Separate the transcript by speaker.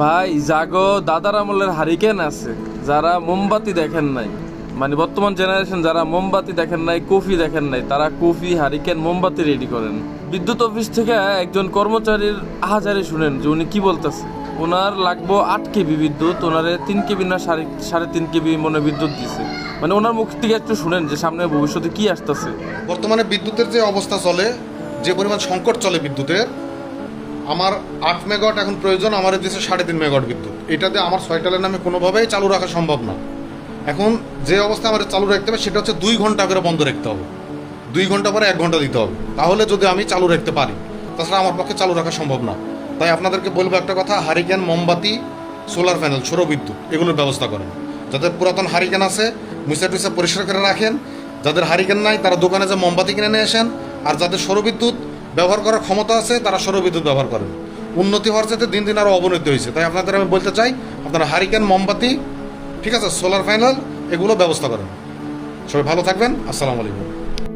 Speaker 1: ভাই জাগো দাদার আমলের হারিকেন আছে, যারা মোমবাতি দেখেন নাই, মানে বর্তমান জেনারেশন যারা মোমবাতি দেখেন নাই, কফি দেখেন নাই, তারা কফি হারিকেন মোমবাতি রেডি করেন। বিদ্যুৎ অফিস থেকে একজন কর্মচারীর আহাজারি শুনেন যে উনি কি বলতেছে। ওনার লাগবো 8 কেবি বিদ্যুৎ, ওনারে 3 কেবি না 3.5 কেবি মনে বিদ্যুৎ দিছে। মানে ওনার মুখ থেকে একটু শুনেন যে সামনে ভবিষ্যতে কি আসতেছে।
Speaker 2: বর্তমানে বিদ্যুতের যে অবস্থা চলে, যে পরিমাণ সংকট চলে বিদ্যুতের, আমার 8 মেগাওয়াট এখন প্রয়োজন, আমার দিচ্ছে 3.5 মেগাওয়াট বিদ্যুৎ। এটাতে আমার 6টালের নামে কোনোভাবেই চালু রাখা সম্ভব না। এখন যে অবস্থা আমার চালু রাখতে হবে সেটা হচ্ছে 2 ঘন্টা করে বন্ধ রাখতে হবে, 2 ঘন্টা পরে 1 ঘন্টা দিতে হবে, তাহলে যদি আমি চালু রাখতে পারি। তাছাড়া আমার পক্ষে চালু রাখা সম্ভব না। তাই আপনাদেরকে বলবো একটা কথা, হারিকেন, মোমবাতি, সোলার প্যানেল, সৌর বিদ্যুৎ এগুলোর ব্যবস্থা করেন। যাদের পুরাতন হারিকেন আছে মুছে টুসে পরিষ্কার করে রাখেন, যাদের হারিকেন নাই তারা দোকানে যে মোমবাতি কিনে নিয়ে আসেন, আর যাদের সৌর বিদ্যুৎ ব্যবহার করার ক্ষমতা আছে তারা সৌর বিদ্যুৎ ব্যবহার করেন। উন্নতি হওয়ার চাইতে দিন দিন আরও অবনতি হয়েছে। তাই আপনাদের আমি বলতে চাই, আপনারা হারিকেন, মোমবাতি, ঠিক আছে, সোলার প্যানেল এগুলো ব্যবস্থা করেন। সবাই ভালো থাকবেন। আসসালামু আলাইকুম।